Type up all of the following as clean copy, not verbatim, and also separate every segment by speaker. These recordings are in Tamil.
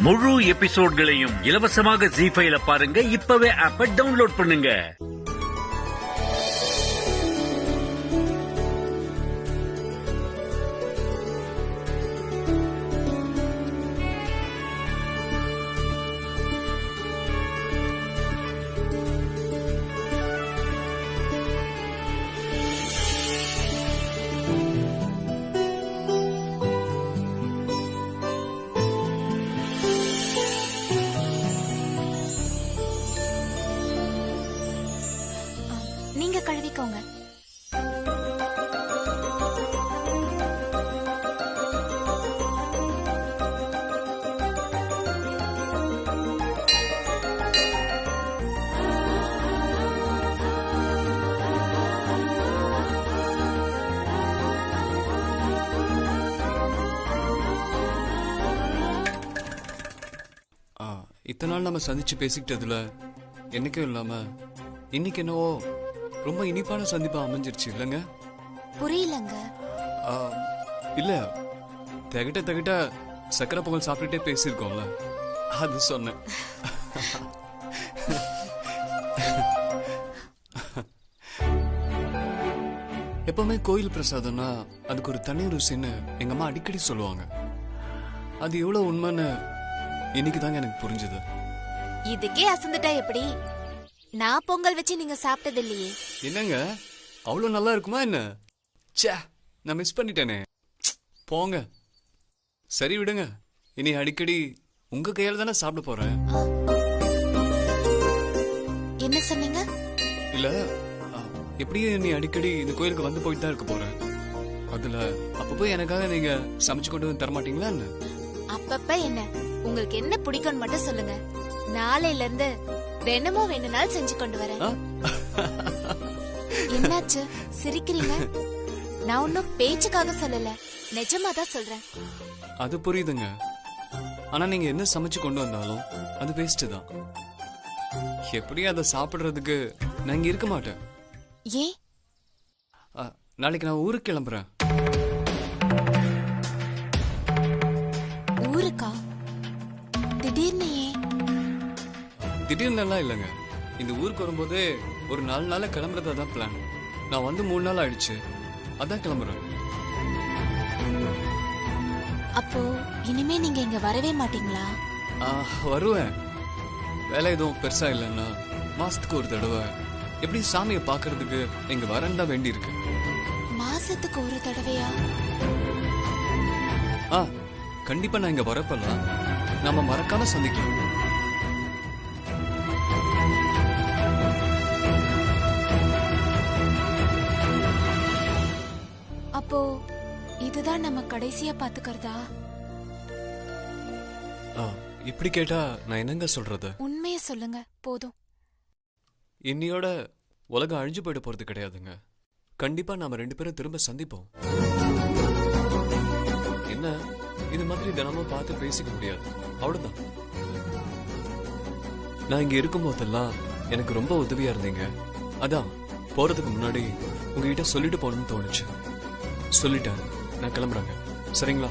Speaker 1: முழு எபிசோட்களையும் இலவசமாக ஜீ5ல பாருங்க. இப்பவே ஆப்பை டவுன்லோட் பண்ணுங்க.
Speaker 2: நீங்க கழுவிக்கோங்க.
Speaker 3: இத்தனை நாள் நம்ம சந்திச்சு பேசிக்கிட்டதுல என்னைக்கும் இல்லாம இன்னைக்கு என்னவோ ரொம்ப இனிப்பான சந்திப்பா அமைஞ்சிருச்சு இல்லைங்க?
Speaker 2: புரியலங்க.
Speaker 3: இல்ல, தகிட்ட சக்கரை பொங்கல் சாப்பிட்டுட்டே பேசியிருக்கோம்ல, அது சொன்னேன். எப்பவுமே கோயில் பிரசாதம்னா அதுக்கு ஒரு தனி ருசின்னு எங்க அம்மா அடிக்கடி சொல்லுவாங்க. அது எவ்வளவு உண்மைன்னு இன்னைக்கு தாங்க எனக்கு புரிஞ்சது.
Speaker 2: இதுக்கே அசந்துட்டா எப்படி? நான் பொங்கல் வச்சு நீங்க சாப்பிட்டது இல்லையே.
Speaker 3: என்னங்க அவ்வளவு நல்லா இருக்குமா என்ன? ச்சே, நான் மிஸ் பண்ணிட்டேனே. போங்க, சரி விடுங்க. இனி அடிக்கடி உங்க கையால தானே சாப்பிட போறேன்.
Speaker 2: என்ன சொன்னீங்க?
Speaker 3: இல்ல, எப்படியும் நீ அடிக்கடி இந்த கோயிலுக்கு வந்து போயிட்டு தான் இருக்க போறேன். அதுல அப்பப்போ எனக்காக நீங்க சமைச்சு கொண்டு வந்து தரமாட்டீங்களா என்ன?
Speaker 2: அப்பப்ப என்ன, உங்களுக்கு என்ன பிடிக்கும்னு மட்டும் சொல்லுங்க. நாளையில இருந்து தினமும் வேணும்னாலும் செஞ்சு கொண்டு வரேன். என்னாச்சு சிரிக்கிறீங்க? நான் ஒன்னும் பேச்சுக்காக சொல்லல, நிஜமா தான் சொல்றேன்.
Speaker 3: அது புரியுதுங்க. ஆனா நீங்க என்ன சமைச்சு கொண்டு வந்தாலும் அது வேஸ்ட் தான். எப்படி அதை சாப்பிடுறதுக்கு நான் இங்க இருக்க மாட்டேன்.
Speaker 2: ஏன்?
Speaker 3: நாளைக்கு நான் ஊருக்கு கிளம்புறேன்.
Speaker 2: ஊருக்கா? திடீர்னு ஏன்?
Speaker 3: திடீர்னு எல்லாம் இல்லைங்க. இந்த ஊருக்கு வரும்போது ஒரு 4 நாள கிளம்புறதா தான் பிளான். நான் வந்து 3 நாள் ஆயிடுச்சு, அதான் கிளம்புறேன்.
Speaker 2: அப்போ இனிமே நீங்க இங்க வரவே மாட்டீங்களா?
Speaker 3: வருவேன். வேலை எதுவும் பெருசா இல்லைன்னா மாசத்துக்கு ஒரு தடவை எப்படி சாமியை பாக்குறதுக்கு இங்க வரேன்னு வேண்டி இருக்கு.
Speaker 2: மாசத்துக்கு ஒரு தடவையா?
Speaker 3: கண்டிப்பா நான் இங்க வரப்பெல்லாம் நாம மறக்காம சந்திக்கலாம்.
Speaker 2: அப்போ இதுதான் நம்ம கடைசியா பாத்துக்கிறதா?
Speaker 3: இப்படி கேட்டா நான் என்னங்க சொல்றது?
Speaker 2: உண்மையை சொல்லுங்க போதும்.
Speaker 3: இன்னையோட உலகம் அழிஞ்சு போயிட போறது கிடையாதுங்க. கண்டிப்பா நாம 2 பேரும் திரும்ப சந்திப்போம். என்ன, இது மாதிரி தினமும் பார்த்து பேசிக்க முடியாது, அவ்வளவுதான். நான் இங்க இருக்கும் போதெல்லாம் எனக்கு ரொம்ப உதவியா இருந்தீங்க. அதான் போறதுக்கு முன்னாடி உங்ககிட்ட சொல்லிட்டு போகணும்னு தோணுச்சு. சொல்லிட்டேன். நான் கிளம்புறேங்க. சரிங்களா?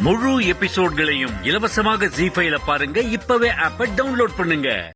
Speaker 1: முழு எபிசோட்களையும் இலவசமாக ஜீ5ல பாருங்க. இப்பவே ஆப்பை டவுன்லோட் பண்ணுங்க.